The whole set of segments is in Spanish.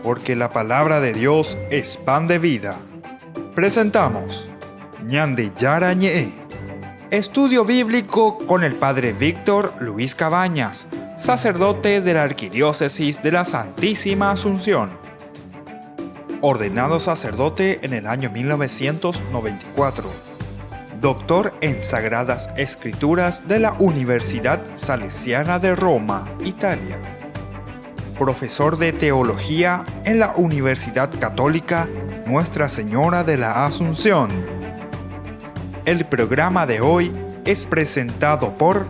porque la palabra de Dios es pan de vida. Presentamos Ñande Yara Ñe, estudio bíblico con el Padre Víctor Luis Cabañas, sacerdote de la Arquidiócesis de la Santísima Asunción. Ordenado sacerdote en el año 1994. Doctor en Sagradas Escrituras de la Universidad Salesiana de Roma, Italia. Profesor de Teología en la Universidad Católica Nuestra Señora de la Asunción. El programa de hoy es presentado por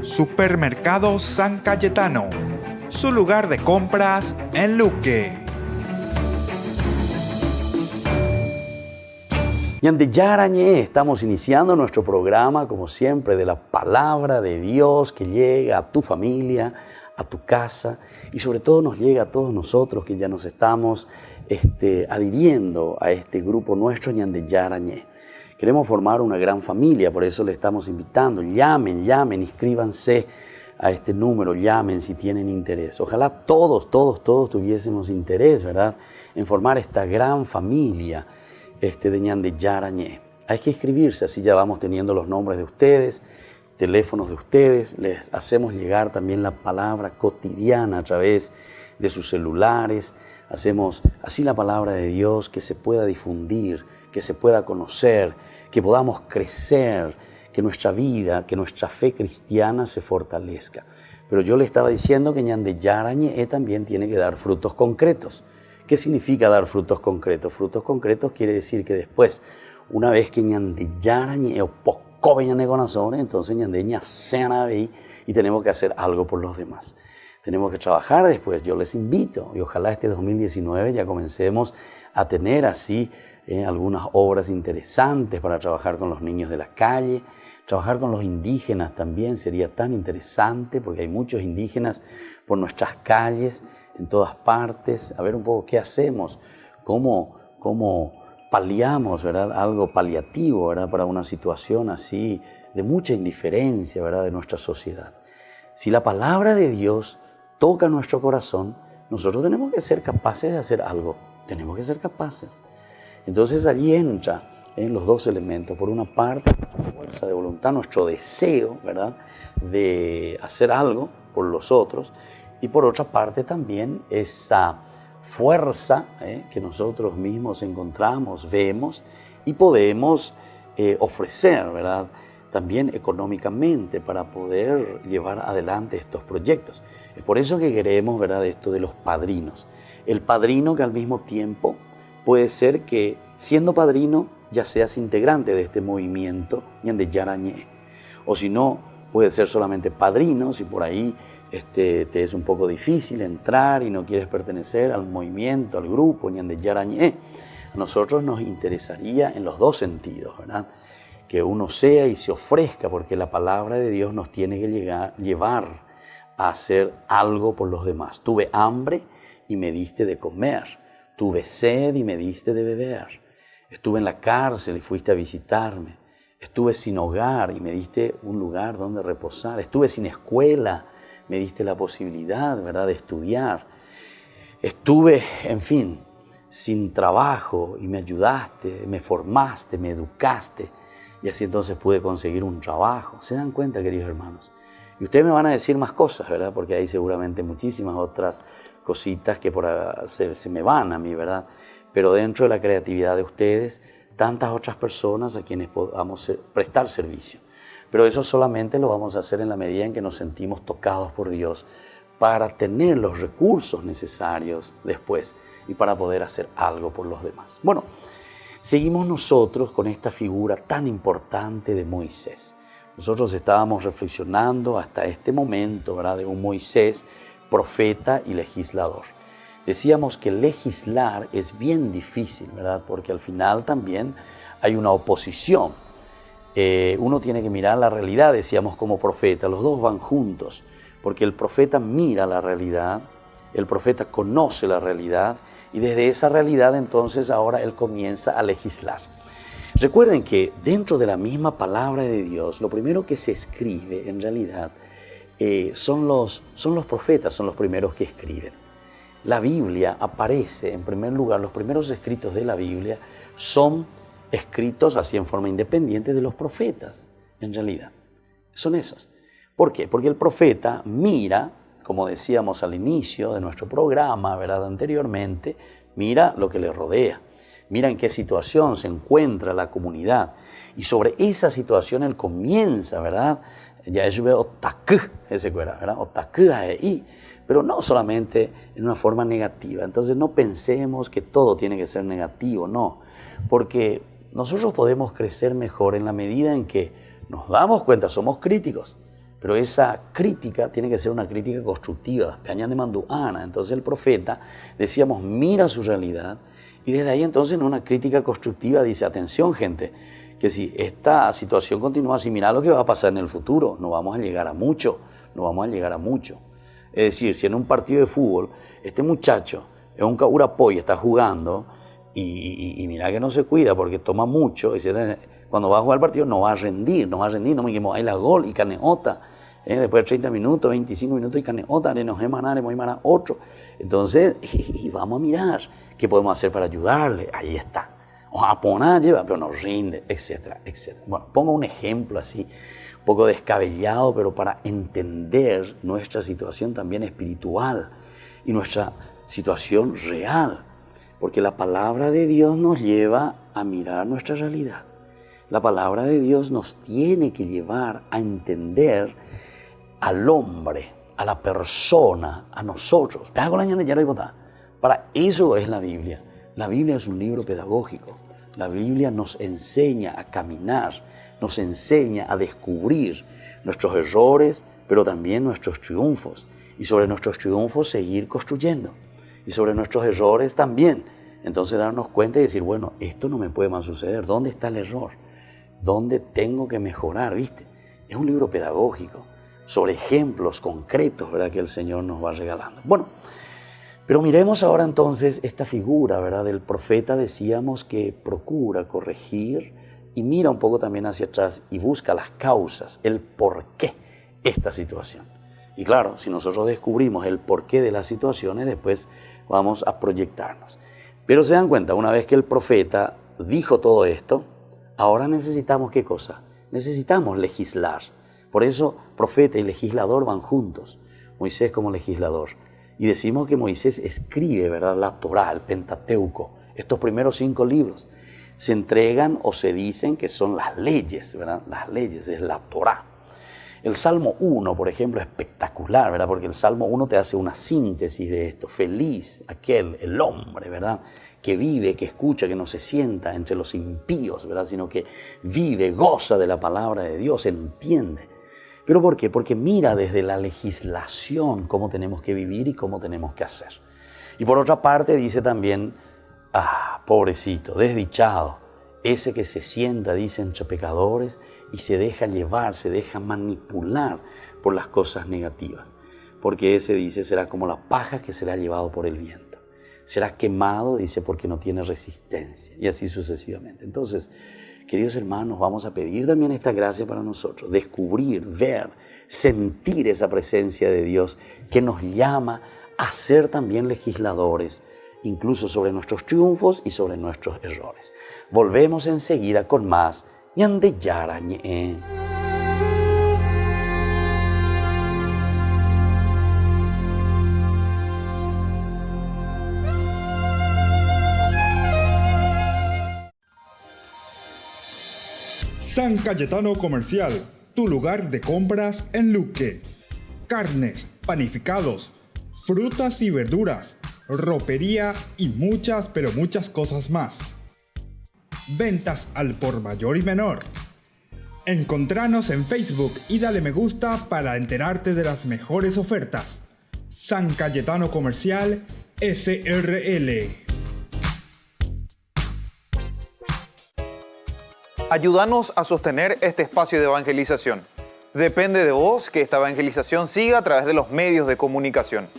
Supermercado San Cayetano, su lugar de compras en Luque. Ñande Yara Ñe, estamos iniciando nuestro programa, como siempre, de la palabra de Dios que llega a tu familia, a tu casa y sobre todo nos llega a todos nosotros que ya nos estamos adhiriendo a este grupo nuestro Ñande Yara Ñe. Queremos formar una gran familia, por eso le estamos invitando. Llamen, inscríbanse a este número, llamen si tienen interés. Ojalá todos tuviésemos interés, ¿verdad?, en formar esta gran familia de Ñande Yara Ñe. Hay que inscribirse, así ya vamos teniendo los nombres de ustedes, teléfonos de ustedes, les hacemos llegar también la palabra cotidiana a través de sus celulares, hacemos así la palabra de Dios que se pueda difundir, que se pueda conocer, que podamos crecer, que nuestra vida, que nuestra fe cristiana se fortalezca. Pero yo le estaba diciendo que Ñande Yara Ñe también tiene que dar frutos concretos. ¿Qué significa dar frutos concretos? Frutos concretos quiere decir que después, una vez que Ñande Yara Ñe o poco Ñande corazón, entonces Ñande Ña Sena ve y tenemos que hacer algo por los demás. Tenemos que trabajar después. Yo les invito y ojalá este 2019 ya comencemos a tener así algunas obras interesantes para trabajar con los niños de la calle. Trabajar con los indígenas también sería tan interesante porque hay muchos indígenas por nuestras calles, en todas partes. A ver un poco qué hacemos, cómo paliamos, ¿verdad?, algo paliativo, ¿verdad?, para una situación así de mucha indiferencia, ¿verdad?, de nuestra sociedad. Si la palabra de Dios toca nuestro corazón, nosotros tenemos que ser capaces de hacer algo. Tenemos que ser capaces. Entonces allí entra los dos elementos. Por una parte, la fuerza de voluntad, nuestro deseo, ¿verdad?, de hacer algo por los otros. Y por otra parte también esa fuerza que nosotros mismos encontramos, vemos y podemos ofrecer, ¿verdad?, también económicamente para poder llevar adelante estos proyectos. Es por eso que queremos, ¿verdad?, esto de los padrinos. El padrino que al mismo tiempo puede ser que siendo padrino ya seas integrante de este movimiento Ñande Yara Ñe. O si no, puede ser solamente padrino, si por ahí te es un poco difícil entrar y no quieres pertenecer al movimiento, al grupo Ñande Yara Ñe. A nosotros nos interesaría en los dos sentidos, ¿verdad?, que uno sea y se ofrezca, porque la palabra de Dios nos tiene que llevar a hacer algo por los demás. Tuve hambre y me diste de comer. Tuve sed y me diste de beber. Estuve en la cárcel y fuiste a visitarme. Estuve sin hogar y me diste un lugar donde reposar. Estuve sin escuela, me diste la posibilidad, ¿verdad?, de estudiar. Estuve, en fin, sin trabajo y me ayudaste, me formaste, me educaste. Y así entonces pude conseguir un trabajo. ¿Se dan cuenta, queridos hermanos? Y ustedes me van a decir más cosas, ¿verdad?, porque hay seguramente muchísimas otras cositas que se me van a mí, ¿verdad? Pero dentro de la creatividad de ustedes, tantas otras personas a quienes podamos prestar servicio. Pero eso solamente lo vamos a hacer en la medida en que nos sentimos tocados por Dios para tener los recursos necesarios después y para poder hacer algo por los demás. Bueno, seguimos nosotros con esta figura tan importante de Moisés. Nosotros estábamos reflexionando hasta este momento, ¿verdad?, de un Moisés profeta y legislador. Decíamos que legislar es bien difícil, ¿verdad?, porque al final también hay una oposición. Uno tiene que mirar la realidad, decíamos, como profeta. Los dos van juntos, porque el profeta mira la realidad, el profeta conoce la realidad y desde esa realidad entonces ahora él comienza a legislar. Recuerden que dentro de la misma palabra de Dios, lo primero que se escribe en realidad son los profetas, son los primeros que escriben. la Biblia aparece, en primer lugar, los primeros escritos de la Biblia son escritos así en forma independiente de los profetas, en realidad. Son esos. ¿Por qué? Porque el profeta mira, como decíamos al inicio de nuestro programa, ¿verdad? Anteriormente, mira lo que le rodea, mira en qué situación se encuentra la comunidad. Y sobre esa situación él comienza, ¿verdad? Ya es otak, ese cuera, ¿verdad? Otak ahí, pero no solamente en una forma negativa. Entonces no pensemos que todo tiene que ser negativo, no. Porque nosotros podemos crecer mejor en la medida en que nos damos cuenta, somos críticos. Pero esa crítica tiene que ser una crítica constructiva. Entonces el profeta, decíamos, mira su realidad y desde ahí entonces en una crítica constructiva dice, atención gente, que si esta situación continúa así, mira lo que va a pasar en el futuro, no vamos a llegar a mucho, no vamos a llegar a mucho. Es decir, si en un partido de fútbol este muchacho es un caurapoy, está jugando y mira que no se cuida porque toma mucho, y cuando va a jugar el partido no va a rendir, no me quemo, hay la gol y caneota. Después de 30 minutos, 25 minutos y caneota, nos emanar otro. Entonces, y vamos a mirar qué podemos hacer para ayudarle. Ahí está. O a poner, lleva, pero no rinde, etcétera, etcétera. Bueno, pongo un ejemplo así, un poco descabellado, pero para entender nuestra situación también espiritual y nuestra situación real. Porque la palabra de Dios nos lleva a mirar nuestra realidad. La palabra de Dios nos tiene que llevar a entender al hombre, a la persona, a nosotros. Para eso es la Biblia. La Biblia es un libro pedagógico. La Biblia nos enseña a caminar, nos enseña a descubrir nuestros errores, pero también nuestros triunfos. Y sobre nuestros triunfos seguir construyendo. Y sobre nuestros errores también. Entonces darnos cuenta y decir, bueno, esto no me puede más suceder. ¿Dónde está el error? ¿Dónde tengo que mejorar? ¿Viste? Es un libro pedagógico sobre ejemplos concretos, ¿verdad?, que el Señor nos va regalando. Bueno, pero miremos ahora entonces esta figura, ¿verdad?, del profeta. Decíamos que procura corregir y mira un poco también hacia atrás y busca las causas, el por qué esta situación. Y claro, si nosotros descubrimos el porqué de las situaciones, después vamos a proyectarnos. Pero se dan cuenta, una vez que el profeta dijo todo esto, ahora necesitamos, ¿qué cosa? Necesitamos legislar. Por eso, profeta y legislador van juntos. Moisés como legislador. Y decimos que Moisés escribe, ¿verdad?, la Torá, el Pentateuco. Estos primeros 5 libros se entregan o se dicen que son las leyes, ¿verdad? Las leyes, es la Torá. El Salmo 1, por ejemplo, es espectacular, ¿verdad? Porque el Salmo 1 te hace una síntesis de esto. Feliz aquel, el hombre, ¿verdad?, que vive, que escucha, que no se sienta entre los impíos, ¿verdad?, sino que vive, goza de la palabra de Dios, entiende. ¿Pero por qué? Porque mira desde la legislación cómo tenemos que vivir y cómo tenemos que hacer. Y por otra parte dice también, pobrecito, desdichado, ese que se sienta, dice, entre pecadores y se deja llevar, se deja manipular por las cosas negativas. Porque ese, dice, será como la paja que será llevado por el viento. Será quemado, dice, porque no tiene resistencia. Y así sucesivamente. Entonces, queridos hermanos, vamos a pedir también esta gracia para nosotros. Descubrir, ver, sentir esa presencia de Dios que nos llama a ser también legisladores, incluso sobre nuestros triunfos y sobre nuestros errores. Volvemos enseguida con más Ñande Yarañe. San Cayetano Comercial, tu lugar de compras en Luque. Carnes, panificados, frutas y verduras, ropería y muchas, pero muchas cosas más. Ventas al por mayor y menor. Encontranos en Facebook y dale me gusta para enterarte de las mejores ofertas. San Cayetano Comercial, SRL. Ayúdanos a sostener este espacio de evangelización. Depende de vos que esta evangelización siga a través de los medios de comunicación.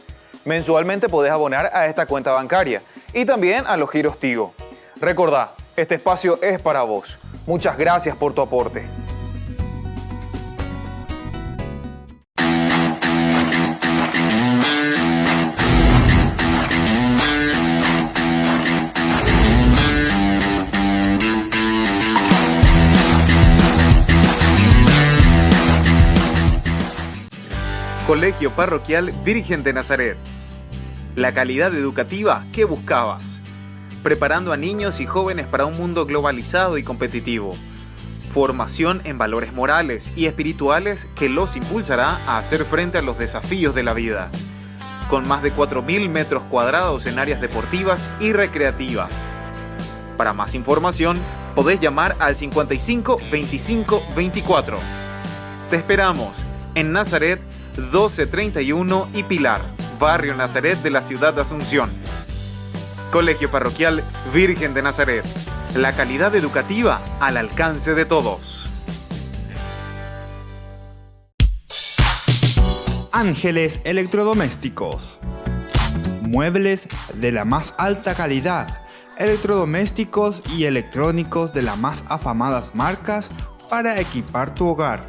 Mensualmente podés abonar a esta cuenta bancaria y también a los giros Tigo. Recordá, este espacio es para vos. Muchas gracias por tu aporte. Colegio Parroquial Virgen de Nazaret. La calidad educativa que buscabas. Preparando a niños y jóvenes para un mundo globalizado y competitivo. Formación en valores morales y espirituales que los impulsará a hacer frente a los desafíos de la vida. Con más de 4.000 metros cuadrados en áreas deportivas y recreativas. Para más información, podés llamar al 55 25 24. Te esperamos en Nazaret 1231 y Pilar, barrio Nazaret de la ciudad de Asunción. Colegio Parroquial Virgen de Nazaret. La calidad educativa al alcance de todos. Ángeles Electrodomésticos. Muebles de la más alta calidad, electrodomésticos y electrónicos de las más afamadas marcas para equipar tu hogar.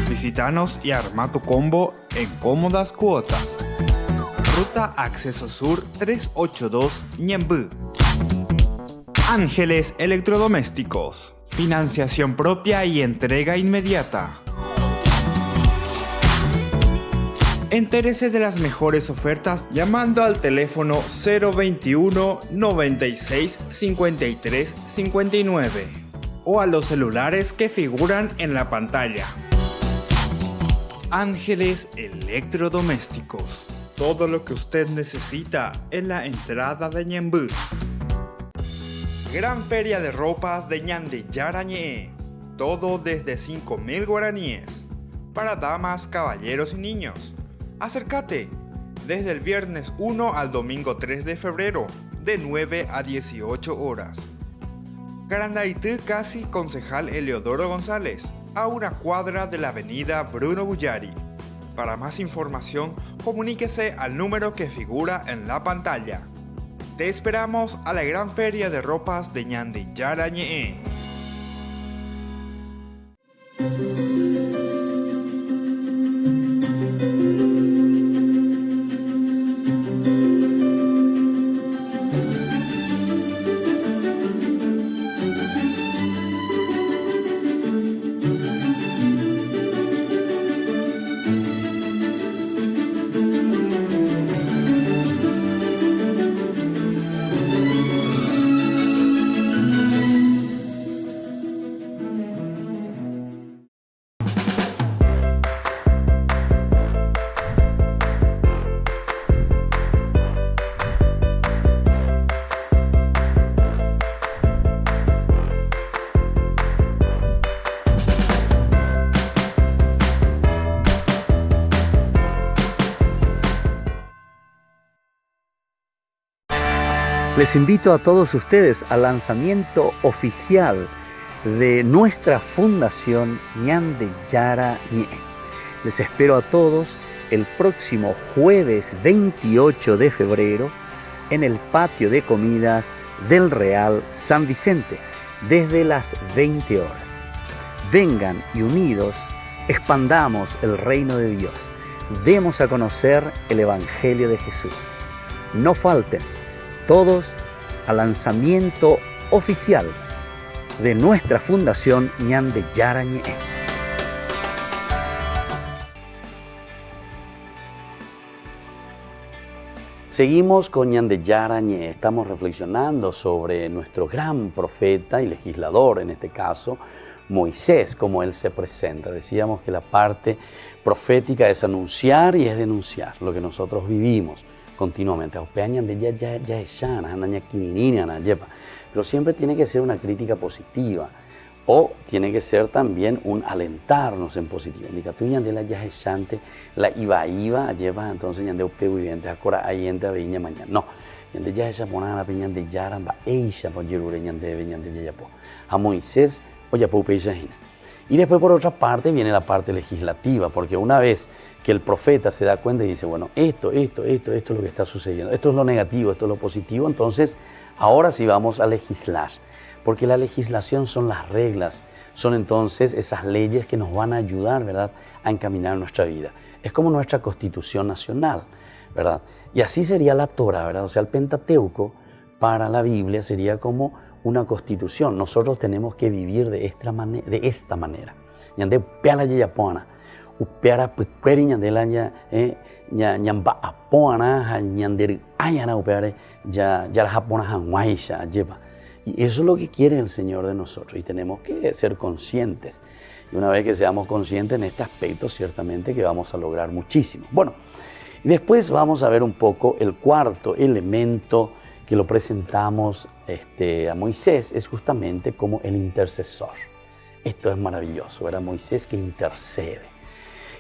Visítanos y arma tu combo en cómodas cuotas. Ruta Acceso Sur 382 Ñemby. Ángeles Electrodomésticos. Financiación propia y entrega inmediata. Entérese de las mejores ofertas llamando al teléfono 021 96 53 59 o a los celulares que figuran en la pantalla. Ángeles Electrodomésticos. Todo lo que usted necesita en la entrada de Ñemby. Gran feria de ropas de Ñandeyarañe. Todo desde 5.000 guaraníes. Para damas, caballeros y niños. Acércate desde el viernes 1 al domingo 3 de febrero, de 9 a 18 horas. Garandaití Casi Concejal Eleodoro González, a una cuadra de la avenida Bruno Guyari. Para más información, comuníquese al número que figura en la pantalla. Te esperamos a la gran feria de ropas de Ñandeyarañe. Les invito a todos ustedes al lanzamiento oficial de nuestra fundación Ñandeyarañe. Les espero a todos el próximo jueves 28 de febrero en el patio de comidas del Real San Vicente desde las 20 horas. Vengan y unidos expandamos el reino de Dios. Demos a conocer el Evangelio de Jesús. No falten todos al lanzamiento oficial de nuestra fundación Ñandeyarañe. Seguimos con Ñandeyarañe. Estamos reflexionando sobre nuestro gran profeta y legislador, en este caso, Moisés, como él se presenta. Decíamos que la parte profética es anunciar y es denunciar lo que nosotros vivimos continuamente. Pero siempre tiene que ser una crítica positiva o tiene que ser también un alentarnos en positivo. La iba lleva entonces ñande upte viviente acora ayente viña mañana. No, ñande ya esa monana peñande yaran ba eisha por yerure ñande yapo. A Moisés o yapo peishahina. Y después por otra parte viene la parte legislativa, porque una vez que el profeta se da cuenta y dice, bueno, esto es lo que está sucediendo, esto es lo negativo, esto es lo positivo, entonces ahora sí vamos a legislar, porque la legislación son las reglas, son entonces esas leyes que nos van a ayudar, ¿verdad?, a encaminar nuestra vida. Es como nuestra Constitución Nacional, ¿verdad? Y así sería la Torah, ¿verdad? O sea, el Pentateuco para la Biblia sería como una constitución. Nosotros tenemos que vivir de esta manera. upeara pueri ñandela ñamba apoana ñanderi ayana upeare ya la japona hanwaisha lleva. Y eso es lo que quiere el Señor de nosotros y tenemos que ser conscientes. Y una vez que seamos conscientes en este aspecto, ciertamente que vamos a lograr muchísimo. Bueno, y después vamos a ver un poco el cuarto elemento que lo presentamos a Moisés, es justamente como el intercesor. Esto es maravilloso, ¿verdad? Moisés que intercede.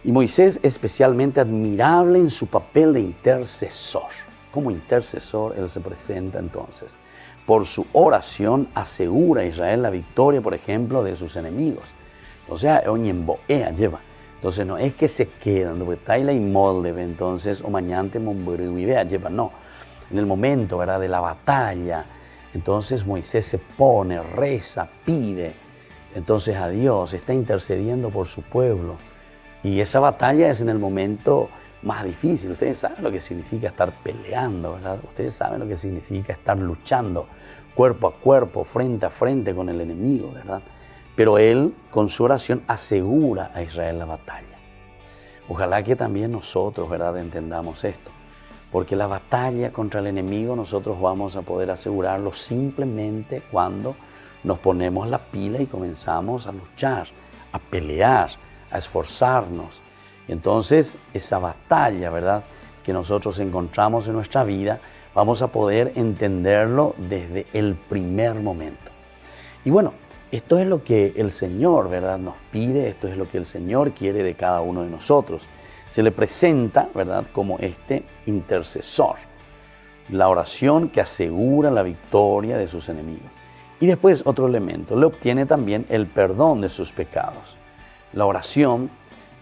Y Moisés especialmente admirable en su papel de intercesor. Como intercesor, él se presenta entonces. Por su oración asegura a Israel la victoria, por ejemplo, de sus enemigos. O sea, oñemboea lleva. Entonces no es que se quedan, taila y molde, entonces o mañana monburivea lleva, no. En el momento, ¿verdad?, de la batalla, entonces Moisés se pone, reza, pide, entonces a Dios, está intercediendo por su pueblo. Y esa batalla es en el momento más difícil. Ustedes saben lo que significa estar peleando, ¿verdad? Ustedes saben lo que significa estar luchando cuerpo a cuerpo, frente a frente con el enemigo, ¿verdad? Pero él, con su oración, asegura a Israel la batalla. Ojalá que también nosotros, ¿verdad?, entendamos esto. Porque la batalla contra el enemigo nosotros vamos a poder asegurarlo simplemente cuando nos ponemos la pila y comenzamos a luchar, a pelear, a esforzarnos. Y entonces esa batalla, ¿verdad?, que nosotros encontramos en nuestra vida, vamos a poder entenderlo desde el primer momento. Y bueno, esto es lo que el Señor, ¿verdad?, nos pide, esto es lo que el Señor quiere de cada uno de nosotros. Se le presenta, ¿verdad?, como este intercesor, la oración que asegura la victoria de sus enemigos. Y después otro elemento, le obtiene también el perdón de sus pecados. La oración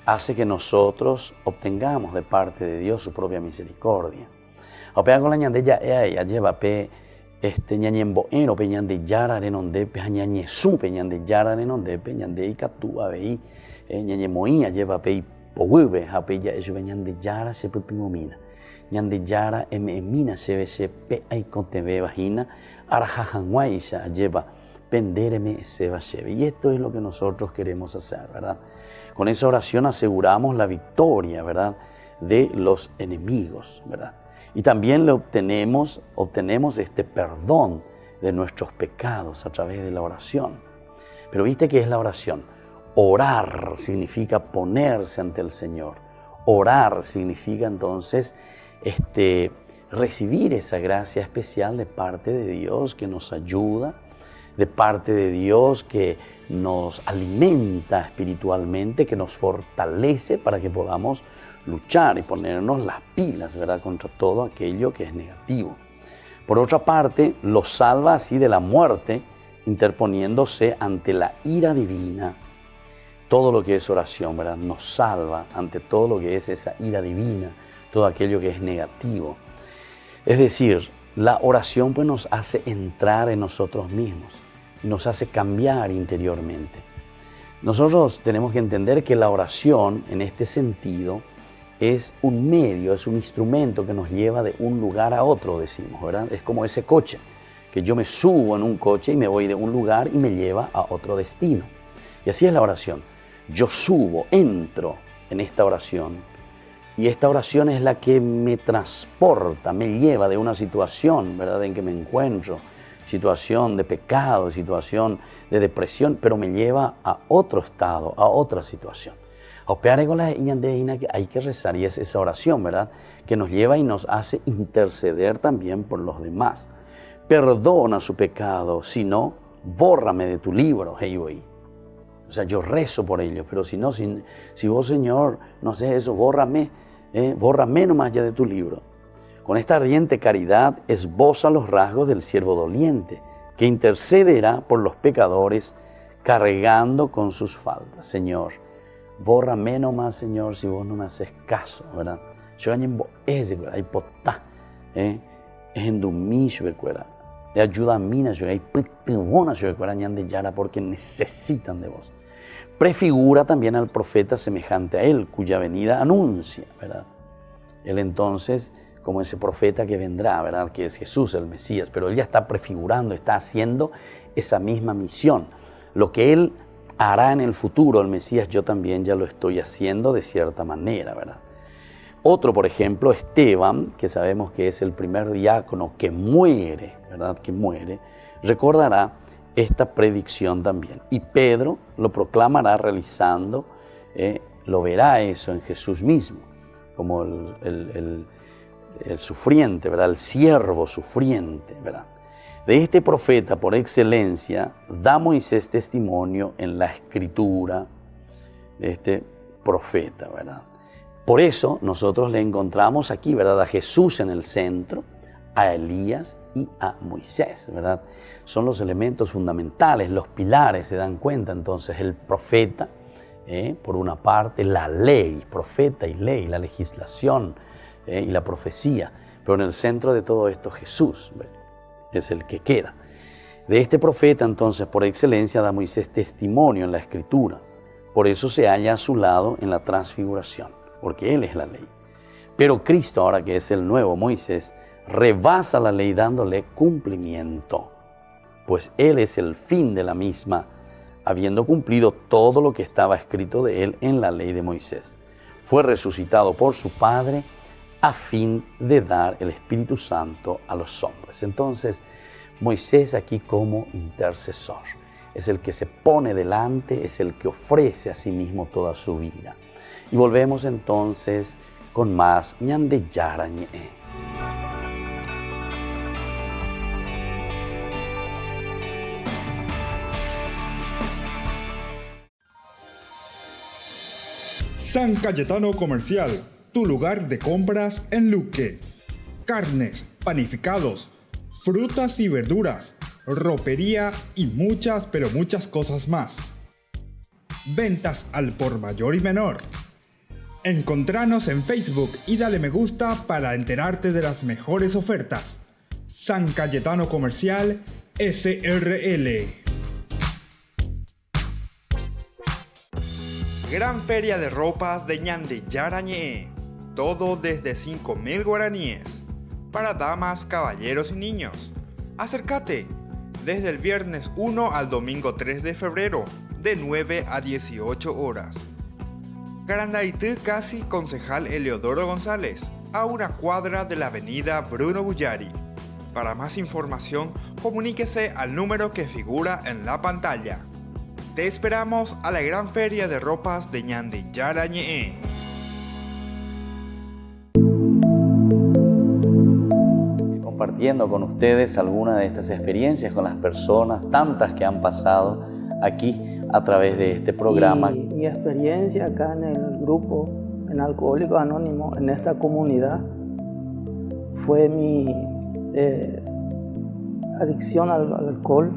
hace que nosotros obtengamos de parte de Dios su propia misericordia. Apea con la ñandella ella lleva pe ñañemboero pe ñande yara renonde pe ñañesu pe ñande yara renonde pe ñande ikatúa vei ñañemoía lleva pe powube hape ya eso ñande yara se putimomina ñande yara emina se ve se pe ai conteve vagina arajajanguaisha lleva pendereme se va lleve. Y esto es lo que nosotros queremos hacer, ¿verdad? Con esa oración aseguramos la victoria, ¿verdad?, de los enemigos, ¿verdad? Y también le obtenemos este perdón de nuestros pecados a través de la oración. Pero ¿viste qué es la oración? Orar significa ponerse ante el Señor. Orar significa entonces recibir esa gracia especial de parte de Dios que nos ayuda, de parte de Dios que nos alimenta espiritualmente, que nos fortalece para que podamos luchar y ponernos las pilas, ¿verdad?, contra todo aquello que es negativo. Por otra parte, lo salva así de la muerte, interponiéndose ante la ira divina. Todo lo que es oración, ¿verdad?, nos salva ante todo lo que es esa ira divina, todo aquello que es negativo. Es decir, la oración pues nos hace entrar en nosotros mismos, nos hace cambiar interiormente. Nosotros tenemos que entender que la oración en este sentido es un medio, es un instrumento que nos lleva de un lugar a otro, decimos, ¿verdad? Es como ese coche, que yo me subo en un coche y me voy de un lugar y me lleva a otro destino. Y así es la oración. Yo subo, entro en esta oración y esta oración es la que me transporta, me lleva de una situación, ¿verdad?, en que me encuentro, situación de pecado, situación de depresión, pero me lleva a otro estado, a otra situación. Opeare con la iñandeína que hay que rezar y es esa oración, ¿verdad?, que nos lleva y nos hace interceder también por los demás. Perdona su pecado, si no, bórrame de tu libro, hey boy. O sea, yo rezo por ellos, pero si no, si vos, Señor, no haces eso, bórrame nomás ya de tu libro. Con esta ardiente caridad esboza los rasgos del siervo doliente, que intercederá por los pecadores cargando con sus faltas. Señor, bórrame nomás, Señor, si vos no me haces caso, ¿verdad? Yo gañembo ese, ¿verdad? Hay potá, es en dominio, ¿verdad? De ayuda a mí, yo hay pitibona, yo ¿verdad? Ñande yara, porque necesitan de vos. Prefigura también al profeta semejante a él, cuya venida anuncia, ¿verdad? Él entonces, como ese profeta que vendrá, ¿verdad?, que es Jesús, el Mesías, pero él ya está prefigurando, está haciendo esa misma misión. Lo que él hará en el futuro el Mesías, yo también ya lo estoy haciendo de cierta manera, ¿verdad? Otro, por ejemplo, Esteban, que sabemos que es el primer diácono que muere, ¿verdad? Que muere, recordará esta predicción también. Y Pedro lo proclamará realizando, lo verá eso en Jesús mismo, como el sufriente, ¿verdad? El siervo sufriente, ¿verdad? De este profeta por excelencia da Moisés testimonio en la escritura de este profeta, ¿verdad? Por eso nosotros le encontramos aquí, ¿verdad? A Jesús en el centro, a Elías y a Moisés, ¿verdad? Son los elementos fundamentales, los pilares, se dan cuenta entonces, el profeta, por una parte, la ley, profeta y ley, la legislación y la profecía, pero en el centro de todo esto Jesús, ¿verdad? Es el que queda. De este profeta entonces por excelencia da Moisés testimonio en la escritura, por eso se halla a su lado en la transfiguración, porque él es la ley. Pero Cristo, ahora que es el nuevo Moisés, rebasa la ley dándole cumplimiento, pues él es el fin de la misma, habiendo cumplido todo lo que estaba escrito de él en la ley de Moisés. Fue resucitado por su Padre a fin de dar el Espíritu Santo a los hombres. Entonces, Moisés aquí como intercesor, es el que se pone delante, es el que ofrece a sí mismo toda su vida. Y volvemos entonces con más Ñande Yarañe. San Cayetano Comercial, tu lugar de compras en Luque. Carnes, panificados, frutas y verduras, ropería y muchas, pero muchas cosas más. Ventas al por mayor y menor. Encontranos en Facebook y dale me gusta para enterarte de las mejores ofertas. San Cayetano Comercial SRL. Gran feria de ropas de Ñande Yarañe. Todo desde 5.000 guaraníes. Para damas, caballeros y niños. Acércate desde el viernes 1 al domingo 3 de febrero, de 9 a 18 horas. Garandaitú Casi, Concejal Eleodoro González, a una cuadra de la avenida Bruno Guyari. Para más información, comuníquese al número que figura en la pantalla. Te esperamos a la gran feria de ropas de Ñande Yarañe. Compartiendo con ustedes algunas de estas experiencias con las personas, tantas que han pasado aquí a través de este programa. Y mi experiencia acá en el grupo, en Alcohólicos Anónimos, en esta comunidad, fue mi adicción al alcohol,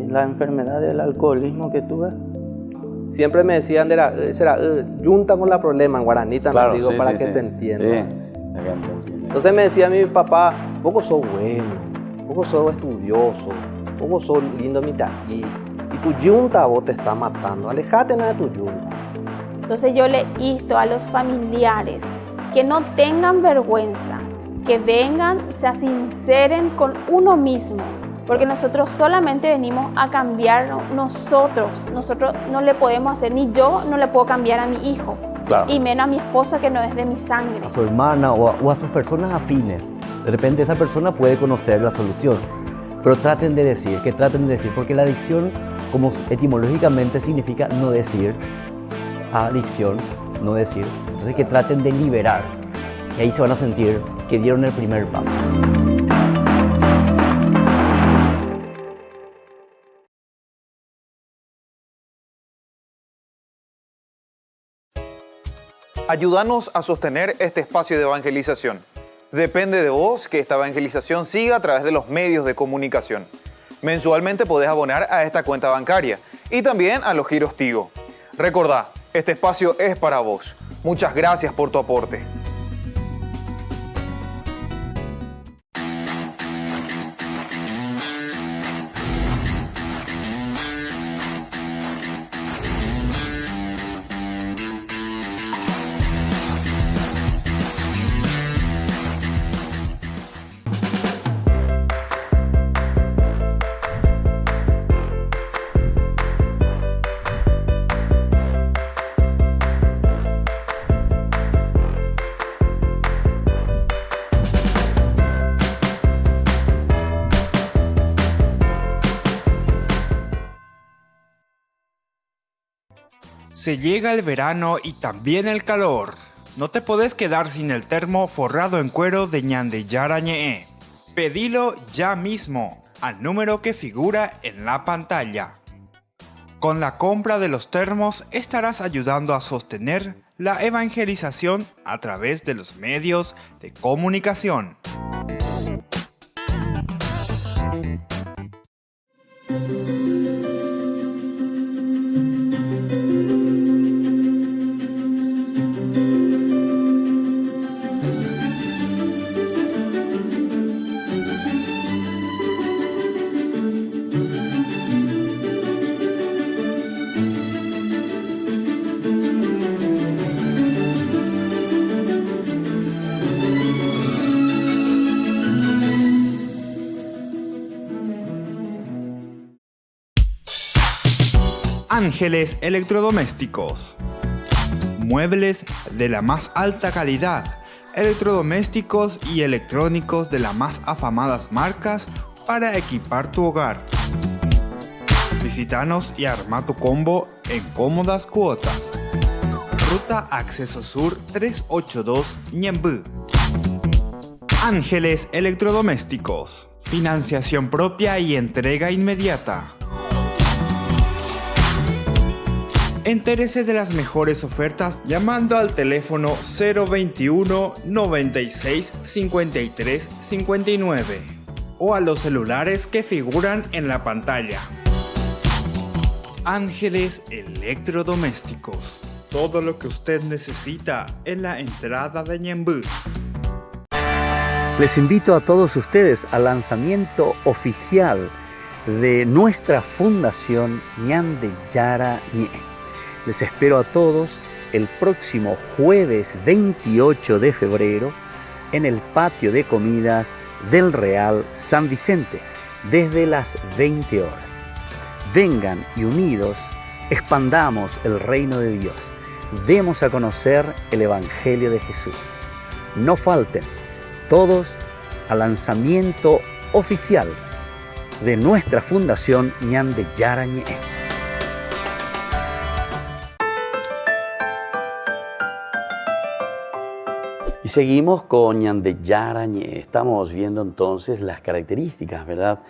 la enfermedad del alcoholismo que tuve. Siempre me decían, junta con la problema en guaraní también, Claro, digo, sí, para sí, que sí. se entienda. Sí. Entonces me decía mi papá, poco sos bueno, poco sos estudioso, poco sos lindo mitaí, y tu yunta vos te está matando, alejate nada de tu yunta. Entonces yo le insto a los familiares que no tengan vergüenza, que vengan, se sinceren con uno mismo, porque nosotros solamente venimos a cambiar nosotros no le podemos hacer, ni yo no le puedo cambiar a mi hijo. Claro. Y menos a mi esposa que no es de mi sangre. A su hermana o a sus personas afines. De repente esa persona puede conocer la solución. Pero traten de decir, porque la adicción, como etimológicamente significa no decir, adicción, no decir. Entonces que traten de liberar. Y ahí se van a sentir que dieron el primer paso. Ayúdanos a sostener este espacio de evangelización. Depende de vos que esta evangelización siga a través de los medios de comunicación. Mensualmente podés abonar a esta cuenta bancaria y también a los giros Tigo. Recordá, este espacio es para vos. Muchas gracias por tu aporte. Se llega el verano y también el calor. No te podés quedar sin el termo forrado en cuero de Ñande Yara Ñe'e. Pedilo ya mismo al número que figura en la pantalla. Con la compra de los termos estarás ayudando a sostener la evangelización a través de los medios de comunicación. Ángeles Electrodomésticos. Muebles de la más alta calidad, electrodomésticos y electrónicos de las más afamadas marcas para equipar tu hogar. Visítanos y arma tu combo en cómodas cuotas. Ruta Acceso Sur 382 Ñemby. Ángeles Electrodomésticos. Financiación propia y entrega inmediata. Entérese de las mejores ofertas llamando al teléfono 021 96 53 59 o a los celulares que figuran en la pantalla. Ángeles Electrodomésticos. Todo lo que usted necesita en la entrada de Ñemby. Les invito a todos ustedes al lanzamiento oficial de nuestra fundación Ñande Yara Ñe'e. Les espero a todos el próximo jueves 28 de febrero en el patio de comidas del Real San Vicente desde las 20 horas. Vengan y unidos expandamos el reino de Dios. Demos a conocer el Evangelio de Jesús. No falten todos al lanzamiento oficial de nuestra fundación Ñande Yara Ñe'e. Y seguimos con Ñande Yara Ñe'e. Estamos viendo entonces las características, ¿verdad?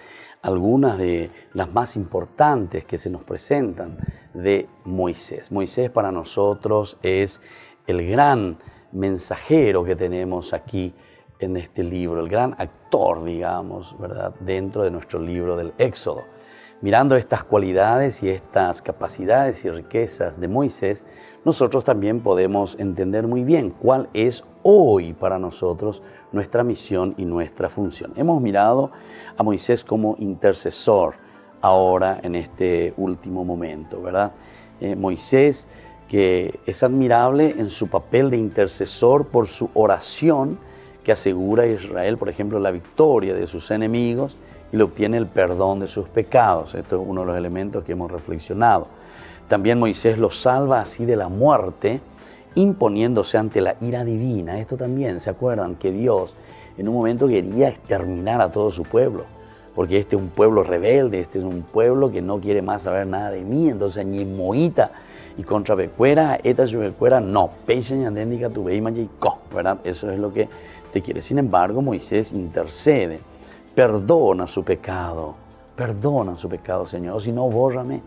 Algunas de las más importantes que se nos presentan de Moisés. Moisés para nosotros es el gran mensajero que tenemos aquí en este libro, el gran actor, digamos, ¿verdad? Dentro de nuestro libro del Éxodo. Mirando estas cualidades y estas capacidades y riquezas de Moisés, nosotros también podemos entender muy bien cuál es hoy para nosotros nuestra misión y nuestra función. Hemos mirado a Moisés como intercesor ahora en este último momento, ¿verdad? Moisés, que es admirable en su papel de intercesor por su oración que asegura a Israel, por ejemplo, la victoria de sus enemigos y le obtiene el perdón de sus pecados. Esto es uno de los elementos que hemos reflexionado. También Moisés los salva así de la muerte, imponiéndose ante la ira divina. Esto también, ¿se acuerdan? Que Dios en un momento quería exterminar a todo su pueblo, porque este es un pueblo rebelde, este es un pueblo que no quiere más saber nada de mí. Entonces, ni moita y contra becuera, esta su becuera, no, peixe ñandéndica tu veima y co, ¿verdad? Eso es lo que te quiere. Sin embargo, Moisés intercede, perdona su pecado, Señor, o si no, bórrame.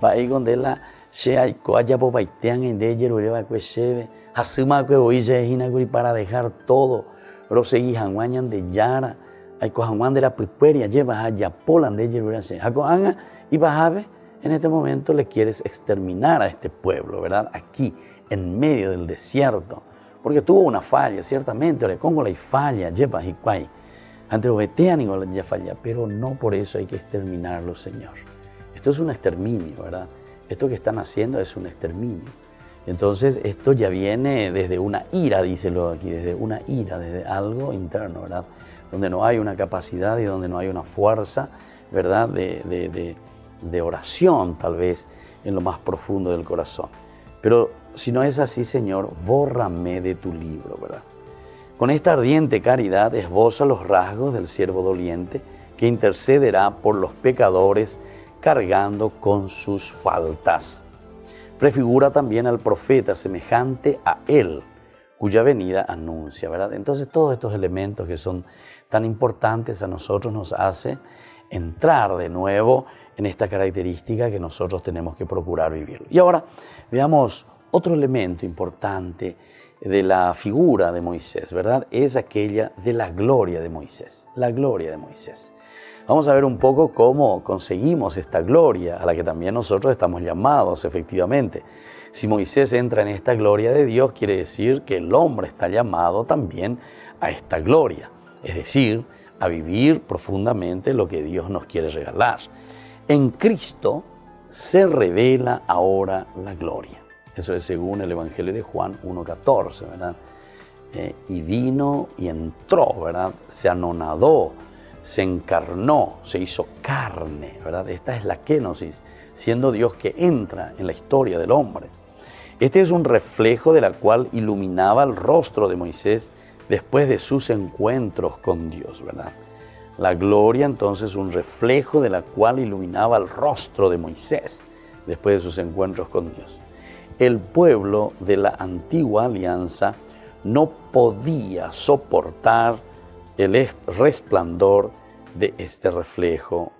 Va ahí con de la shea coaya popaitean en de yerureba cuecheve, hasuma cueoille hinaguri para dejar todo, rosegui hanguañan de yara, hay cojanguan de la pipueria, lleva a yapolan de yerureba se, hacoanga y bajabe. En este momento le quieres exterminar a este pueblo, ¿verdad? Aquí, en medio del desierto, porque tuvo una falla, ciertamente, ahora Congo la falla, lleva y cuay, ante lo vetean y con la falla, pero no por eso hay que exterminarlo, Señor. Esto es un exterminio, ¿verdad? Esto que están haciendo es un exterminio. Entonces, esto ya viene desde una ira, díselo aquí, desde una ira, desde algo interno, ¿verdad? Donde no hay una capacidad y donde no hay una fuerza, ¿verdad? De oración, tal vez, en lo más profundo del corazón. Pero si no es así, Señor, bórrame de tu libro, ¿verdad? Con esta ardiente caridad esboza los rasgos del siervo doliente que intercederá por los pecadores cargando con sus faltas. prefigura también al profeta semejante a él, cuya venida anuncia, ¿verdad? Entonces todos estos elementos que son tan importantes a nosotros nos hace entrar de nuevo en esta característica que nosotros tenemos que procurar vivir. Y ahora veamos otro elemento importante de la figura de Moisés, ¿verdad? Es aquella de la gloria de Moisés, la gloria de Moisés. Vamos a ver un poco cómo conseguimos esta gloria a la que también nosotros estamos llamados, efectivamente. Si Moisés entra en esta gloria de Dios, quiere decir que el hombre está llamado también a esta gloria, es decir, a vivir profundamente lo que Dios nos quiere regalar. En Cristo se revela ahora la gloria. Eso es según el Evangelio de Juan 1:14, ¿verdad? Y vino y entró, ¿verdad? Se anonadó, se encarnó, se hizo carne, ¿verdad? Esta es la kenosis, siendo Dios que entra en la historia del hombre. Este es un reflejo de la cual iluminaba el rostro de Moisés después de sus encuentros con Dios, ¿verdad? La gloria entonces es un reflejo de la cual iluminaba el rostro de Moisés después de sus encuentros con Dios. El pueblo de la antigua alianza no podía soportar el resplandor de este reflejo.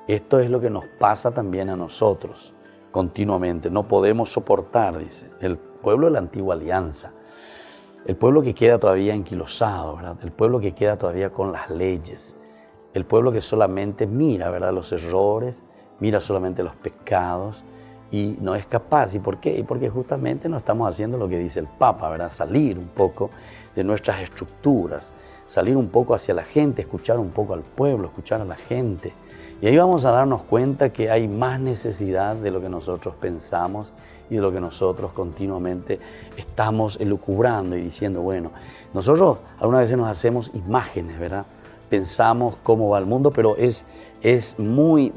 Esto es lo que nos pasa también a nosotros continuamente. No podemos soportar, dice, el pueblo de la antigua alianza. El pueblo que queda todavía enquilosado, ¿verdad? El pueblo que queda todavía con las leyes. El pueblo que solamente mira, ¿verdad?, los errores, mira solamente los pecados y no es capaz. ¿Y por qué? Y porque justamente no estamos haciendo lo que dice el Papa, ¿verdad? Salir un poco de nuestras estructuras, salir un poco hacia la gente, escuchar un poco al pueblo, escuchar a la gente. Y ahí vamos a darnos cuenta que hay más necesidad de lo que nosotros pensamos y de lo que nosotros continuamente estamos elucubrando y diciendo, bueno, nosotros algunas veces nos hacemos imágenes, ¿verdad? Pensamos cómo va el mundo, pero es muy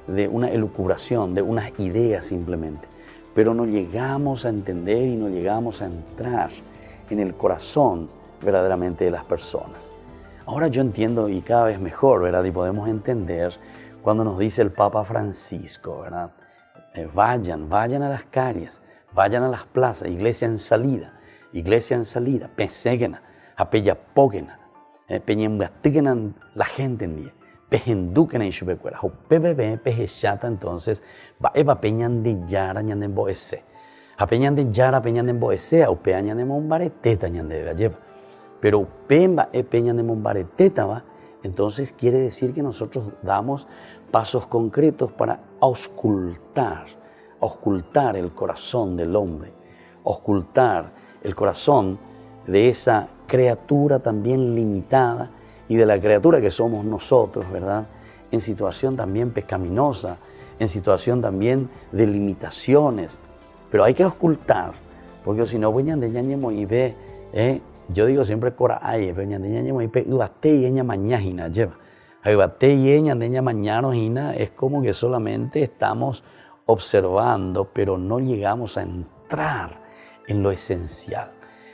de una elucubración, de unas ideas simplemente. Pero no llegamos a entender y no llegamos a entrar en el corazón verdaderamente de las personas. Ahora yo entiendo y cada vez mejor, ¿verdad? Y podemos entender cuando nos dice el Papa Francisco, ¿verdad? Vayan a las calles, vayan a las plazas, iglesia en salida, peséguena, apellapóquena, peñemgatíquena la gente en día, pejenduquena en chubecuera, jopebebe, pejechata, entonces, va eva peñan de yara, ñan de boese, a peñan de yara, peñan de boese, a upeañan de mombareteta, ñan de galleva, pero upemba peñan de mombareteta, va, entonces quiere decir que nosotros damos pasos concretos para auscultar el corazón del hombre, auscultar el corazón de esa criatura también limitada y de la criatura que somos nosotros, ¿verdad? En situación también pecaminosa, en situación también de limitaciones. Pero hay que auscultar, porque si no, yo digo siempre, es como que solamente estamos observando, pero no llegamos a entrar en lo esencial.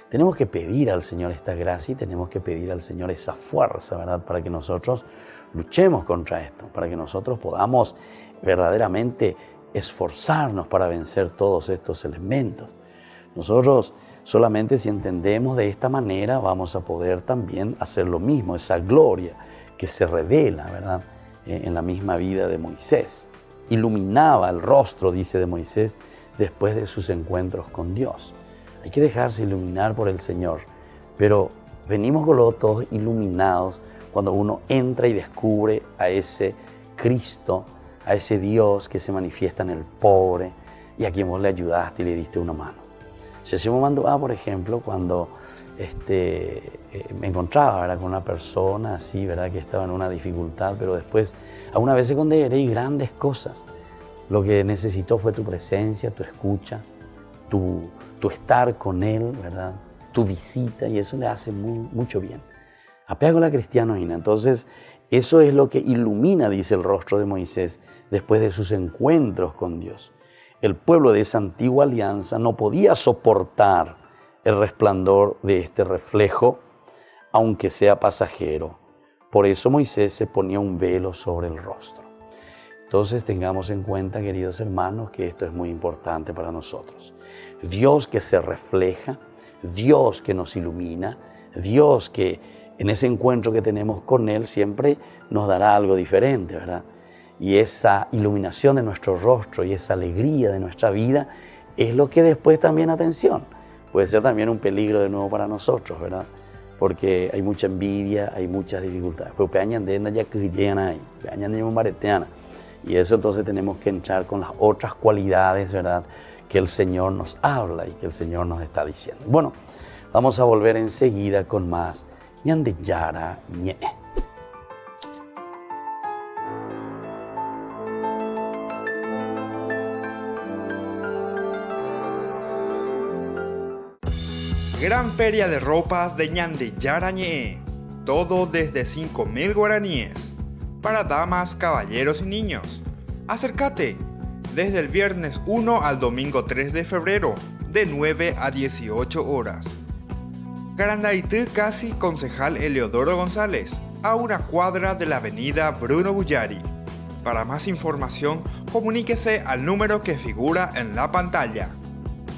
Tenemos que pedir al Señor esta gracia y tenemos que pedir al Señor esa fuerza, ¿verdad? Para que nosotros luchemos contra esto, para que nosotros podamos verdaderamente esforzarnos para vencer todos estos elementos. Nosotros solamente si entendemos de esta manera vamos a poder también hacer lo mismo, esa gloria que se revela, ¿verdad?, en la misma vida de Moisés. Iluminaba el rostro, dice, de Moisés después de sus encuentros con Dios. Hay que dejarse iluminar por el Señor, pero venimos con los todos iluminados cuando uno entra y descubre a ese Cristo, a ese Dios que se manifiesta en el pobre y a quien vos le ayudaste y le diste una mano. Sheshimo Manduá, por ejemplo, cuando me encontraba, ¿verdad?, con una persona así, ¿verdad?, que estaba en una dificultad, pero después, algunas veces con grandes cosas, lo que necesitó fue tu presencia, tu escucha, tu estar con él, ¿verdad?, tu visita, y eso le hace mucho bien. Apego a la cristianos, entonces, eso es lo que ilumina, dice, el rostro de Moisés después de sus encuentros con Dios. El pueblo de esa antigua alianza no podía soportar el resplandor de este reflejo, aunque sea pasajero. Por eso Moisés se ponía un velo sobre el rostro. Entonces tengamos en cuenta, queridos hermanos, que esto es muy importante para nosotros. Dios que se refleja, Dios que nos ilumina, Dios que en ese encuentro que tenemos con Él siempre nos dará algo diferente, ¿verdad? Y esa iluminación de nuestro rostro y esa alegría de nuestra vida es lo que después también, atención, puede ser también un peligro de nuevo para nosotros, ¿verdad? Porque hay mucha envidia, hay muchas dificultades. Y eso entonces tenemos que entrar con las otras cualidades, ¿verdad?, que el Señor nos habla y que el Señor nos está diciendo. Bueno, vamos a volver enseguida con más Ñande Yara Ñe. Gran feria de ropas de Ñande Yara Ñe. Todo desde 5.000 guaraníes. Para damas, caballeros y niños. Acércate desde el viernes 1 al domingo 3 de febrero, de 9 a 18 horas. Carandaitú Casi, Concejal Eleodoro González, a una cuadra de la avenida Bruno Guyari. Para más información, comuníquese al número que figura en la pantalla.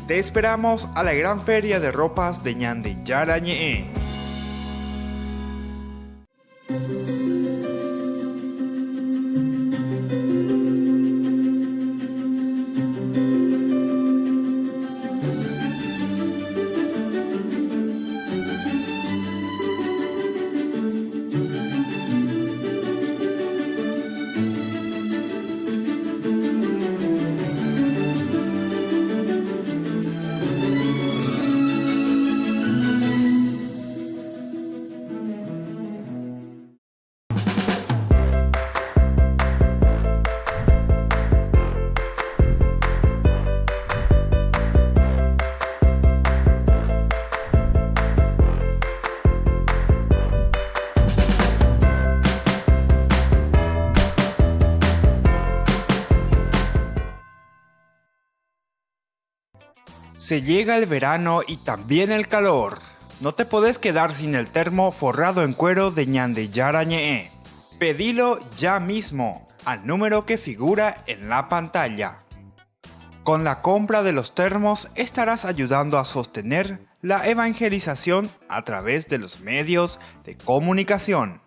Te esperamos a la gran feria de ropas de Ñande Yara Ñe. Se llega el verano y también el calor. No te podés quedar sin el termo forrado en cuero de Ñande Yara Ñe. Pedilo ya mismo al número que figura en la pantalla. Con la compra de los termos estarás ayudando a sostener la evangelización a través de los medios de comunicación.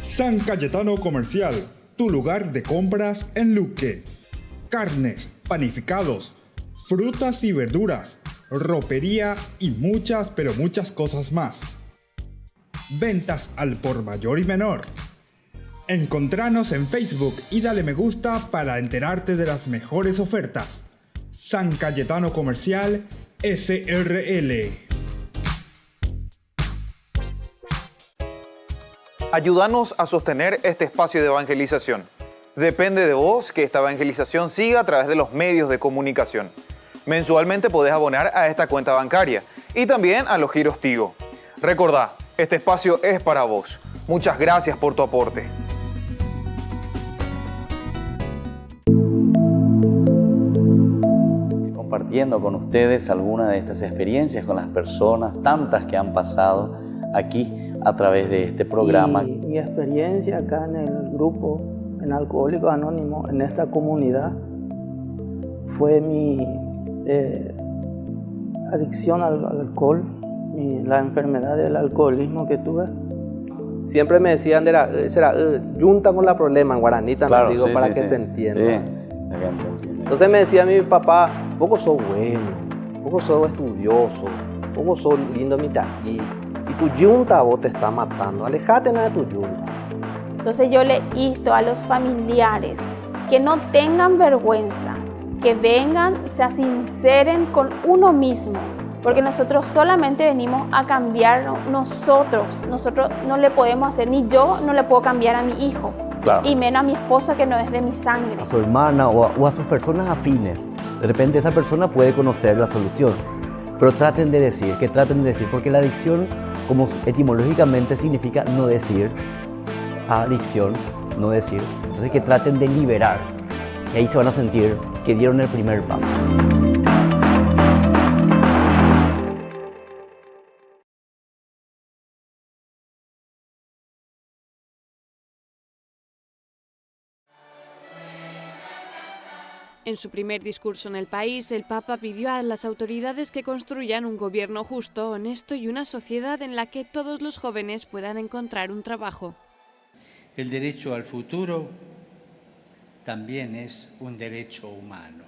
San Cayetano Comercial, tu lugar de compras en Luque. Carnes, panificados, frutas y verduras, ropería y muchas, pero muchas cosas más. Ventas al por mayor y menor. Encontranos en Facebook y dale me gusta para enterarte de las mejores ofertas. San Cayetano Comercial SRL. Ayúdanos a sostener este espacio de evangelización. Depende de vos que esta evangelización siga a través de los medios de comunicación. Mensualmente podés abonar a esta cuenta bancaria y también a los giros Tigo. Recordá, este espacio es para vos. Muchas gracias por tu aporte. Compartiendo con ustedes algunas de estas experiencias con las personas, tantas que han pasado aquí a través de este programa. Y mi experiencia acá en el grupo, en Alcohólicos Anónimos, en esta comunidad, fue mi adicción al alcohol, la enfermedad del alcoholismo que tuve. Siempre me decían, junta con la problema en guaraní también, Claro, digo, sí, para sí, que sí. se entienda. Sí, la gente entiende. Entonces me decía mi papá, poco sos bueno, poco sos estudioso, poco sos lindo mitad. Y tu yunta vos te está matando, alejate de tu yunta. Entonces yo le insto a los familiares que no tengan vergüenza, que vengan, se sinceren con uno mismo, porque nosotros solamente venimos a cambiarnos nosotros no le podemos hacer, ni yo no le puedo cambiar a mi hijo, Claro. y menos a mi esposa que no es de mi sangre. A su hermana o a sus personas afines. De repente esa persona puede conocer la solución, pero traten de decir, porque la adicción, como etimológicamente significa no decir, adicción, no decir, entonces que traten de liberar, y ahí se van a sentir que dieron el primer paso. En su primer discurso en el país, el Papa pidió a las autoridades que construyan un gobierno justo, honesto y una sociedad en la que todos los jóvenes puedan encontrar un trabajo. El derecho al futuro también es un derecho humano.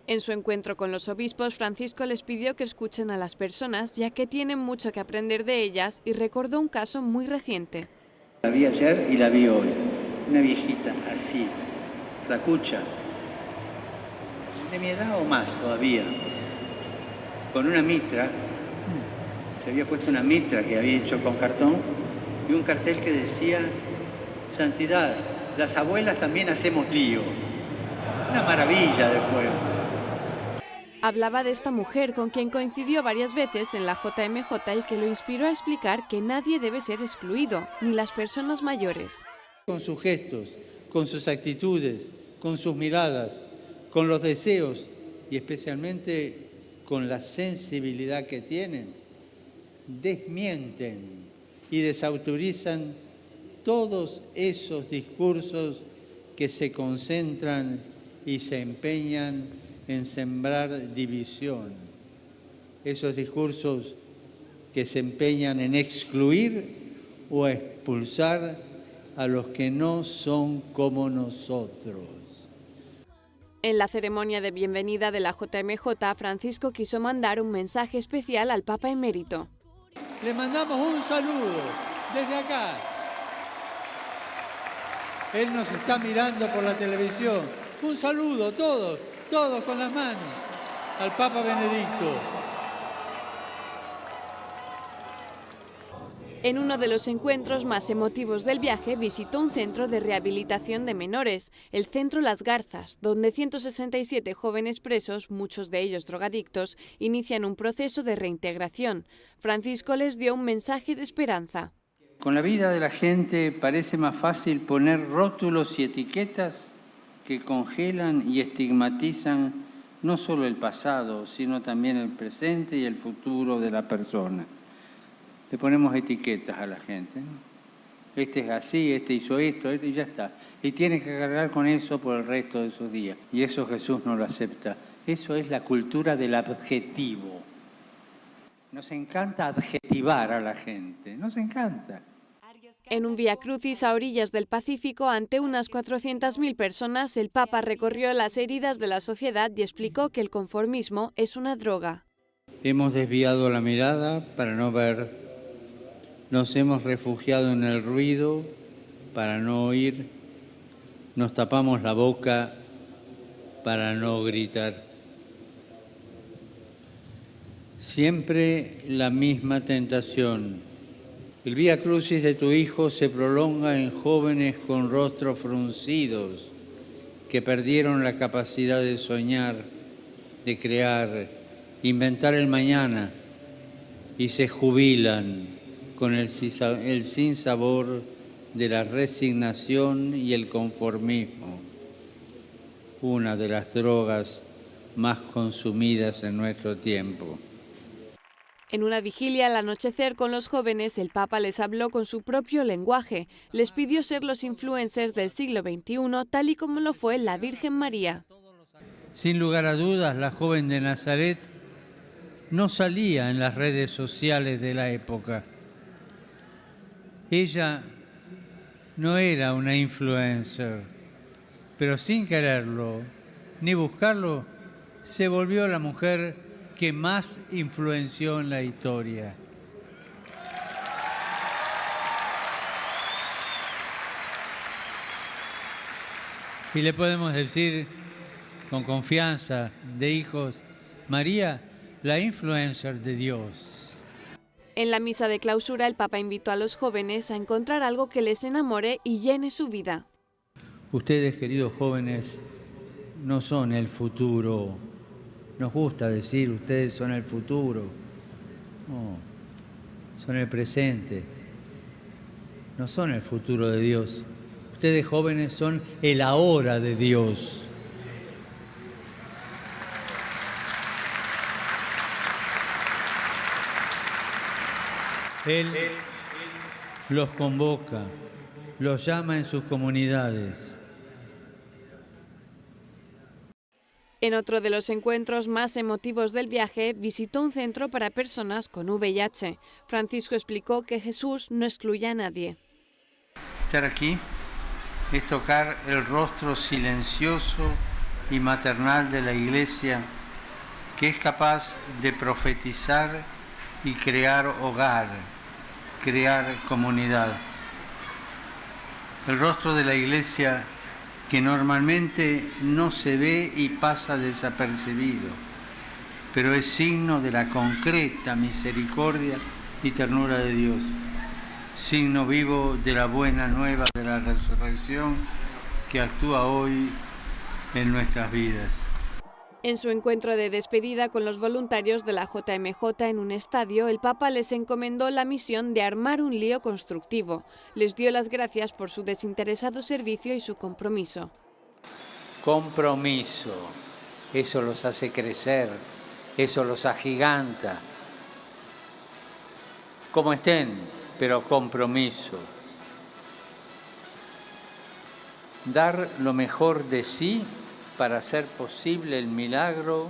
En su encuentro con los obispos, Francisco les pidió que escuchen a las personas, ya que tienen mucho que aprender de ellas, y recordó un caso muy reciente. La vi ayer y la vi hoy. Una viejita así, flacucha, de mi edad o más todavía, con una mitra. Se había puesto una mitra que había hecho con cartón y un cartel que decía: Santidad, las abuelas también hacemos lío. Una maravilla del pueblo. Hablaba de esta mujer con quien coincidió varias veces en la JMJ y que lo inspiró a explicar que nadie debe ser excluido, ni las personas mayores. Con sus gestos, con sus actitudes, con sus miradas, con los deseos y especialmente con la sensibilidad que tienen, desmienten y desautorizan todos esos discursos que se concentran y se empeñan en sembrar división. Esos discursos que se empeñan en excluir o expulsar a los que no son como nosotros. En la ceremonia de bienvenida de la JMJ, Francisco quiso mandar un mensaje especial al Papa emérito. Le mandamos un saludo desde acá. Él nos está mirando por la televisión. Un saludo, todos con las manos, al Papa Benedicto. En uno de los encuentros más emotivos del viaje, visitó un centro de rehabilitación de menores, el Centro Las Garzas, donde 167 jóvenes presos, muchos de ellos drogadictos, inician un proceso de reintegración. Francisco les dio un mensaje de esperanza. Con la vida de la gente parece más fácil poner rótulos y etiquetas que congelan y estigmatizan no solo el pasado, sino también el presente y el futuro de la persona. Le ponemos etiquetas a la gente, ¿no? Este es así, este hizo esto, y ya está. Y tiene que cargar con eso por el resto de sus días. Y eso Jesús no lo acepta. Eso es la cultura del adjetivo. Nos encanta adjetivar a la gente, nos encanta. En un Vía Crucis a orillas del Pacífico, ante unas 400.000 personas, el Papa recorrió las heridas de la sociedad y explicó que el conformismo es una droga. Hemos desviado la mirada para no ver. Nos hemos refugiado en el ruido para no oír, nos tapamos la boca para no gritar. Siempre la misma tentación. El Vía Crucis de tu hijo se prolonga en jóvenes con rostros fruncidos que perdieron la capacidad de soñar, de crear, inventar el mañana y se jubilan con el sinsabor de la resignación y el conformismo, una de las drogas más consumidas en nuestro tiempo. En una vigilia al anochecer con los jóvenes, el Papa les habló con su propio lenguaje. Les pidió ser los influencers del siglo XXI, tal y como lo fue la Virgen María. Sin lugar a dudas, la joven de Nazaret no salía en las redes sociales de la época. Ella no era una influencer, pero sin quererlo ni buscarlo, se volvió la mujer que más influenció en la historia. Y le podemos decir con confianza de hijos, María, la influencer de Dios. En la misa de clausura, el Papa invitó a los jóvenes a encontrar algo que les enamore y llene su vida. Ustedes, queridos jóvenes, no son el futuro. Nos gusta decir, ustedes son el futuro. No, son el presente. No son el futuro de Dios. Ustedes, jóvenes, son el ahora de Dios. Él los convoca, los llama en sus comunidades. En otro de los encuentros más emotivos del viaje, visitó un centro para personas con VIH. Francisco explicó que Jesús no excluye a nadie. Estar aquí es tocar el rostro silencioso y maternal de la Iglesia, que es capaz de profetizar y crear hogar, crear comunidad. El rostro de la Iglesia que normalmente no se ve y pasa desapercibido, pero es signo de la concreta misericordia y ternura de Dios, signo vivo de la buena nueva de la resurrección que actúa hoy en nuestras vidas. En su encuentro de despedida con los voluntarios de la JMJ en un estadio, el Papa les encomendó la misión de armar un lío constructivo. Les dio las gracias por su desinteresado servicio y su compromiso. Compromiso, eso los hace crecer, eso los agiganta. Como estén, pero compromiso. Dar lo mejor de sí para hacer posible el milagro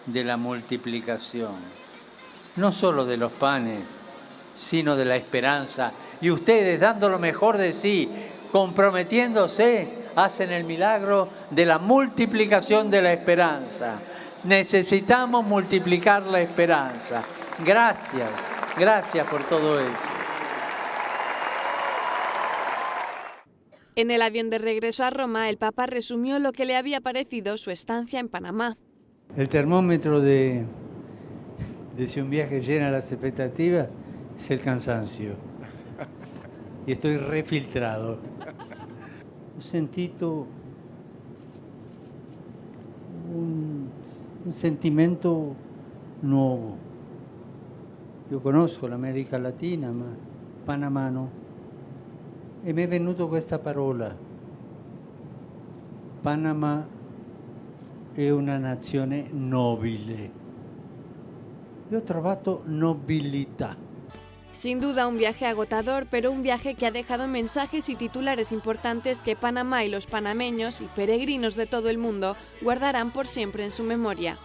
de la multiplicación, no solo de los panes, sino de la esperanza. Y ustedes, dando lo mejor de sí, comprometiéndose, hacen el milagro de la multiplicación de la esperanza. Necesitamos multiplicar la esperanza. Gracias, gracias por todo eso. En el avión de regreso a Roma, el Papa resumió lo que le había parecido su estancia en Panamá. El termómetro de si un viaje llena las expectativas es el cansancio. Y estoy refiltrado. Ho sentito un sentimento nuovo. Io conosco l'America Latina, ma Panamà no. E mi è venuto questa parola. Panama è una nazione nobile. Io ho trovato nobilità. Sin duda un viaje agotador, pero un viaje que ha dejado mensajes y titulares importantes que Panamá y los panameños y peregrinos de todo el mundo guardarán por siempre en su memoria.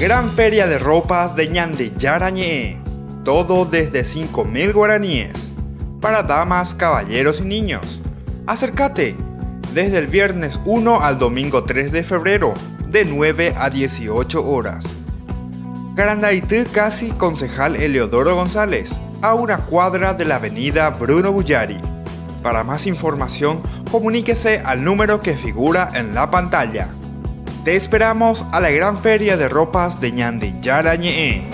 Gran Feria de Ropas de Ñande Yarañé. Todo desde 5.000 guaraníes. Para damas, caballeros y niños. Acércate desde el viernes 1 al domingo 3 de febrero, de 9 a 18 horas. Carandaitú Casi, Concejal Eleodoro González, a una cuadra de la avenida Bruno Guyari. Para más información, comuníquese al número que figura en la pantalla. Te esperamos a la Gran Feria de Ropas de Ñande Yarañé.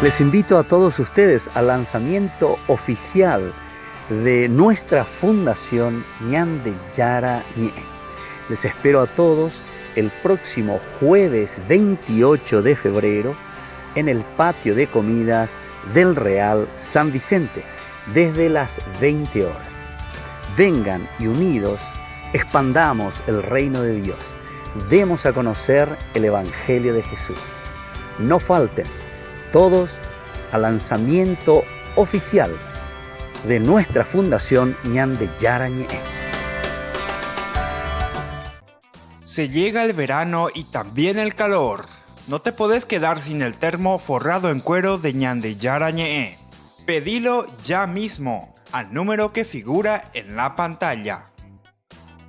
Les invito a todos ustedes al lanzamiento oficial de nuestra fundación Ñande Yarañé. Les espero a todos el próximo jueves 28 de febrero en el patio de comidas del Real San Vicente, desde las 20 horas. Vengan y unidos expandamos el reino de Dios. Demos a conocer el Evangelio de Jesús. No falten todos al lanzamiento oficial de nuestra fundación Ñande Yarañé. Se llega el verano y también el calor. No te podés quedar sin el termo forrado en cuero de Ñande Yarañé. Pedilo ya mismo al número que figura en la pantalla.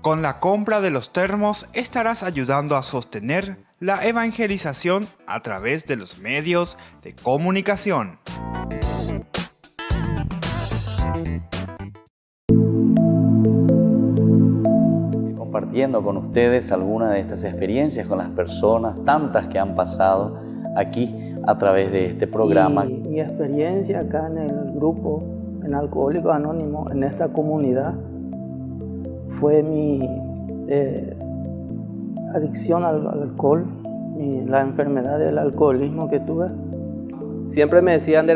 Con la compra de los termos estarás ayudando a sostener la evangelización a través de los medios de comunicación. Compartiendo con ustedes algunas de estas experiencias con las personas, tantas que han pasado aquí a través de este programa. Y mi experiencia acá en el grupo, en Alcohólicos Anónimos, en esta comunidad, fue mi adicción al alcohol, la enfermedad del alcoholismo que tuve. Siempre me decían,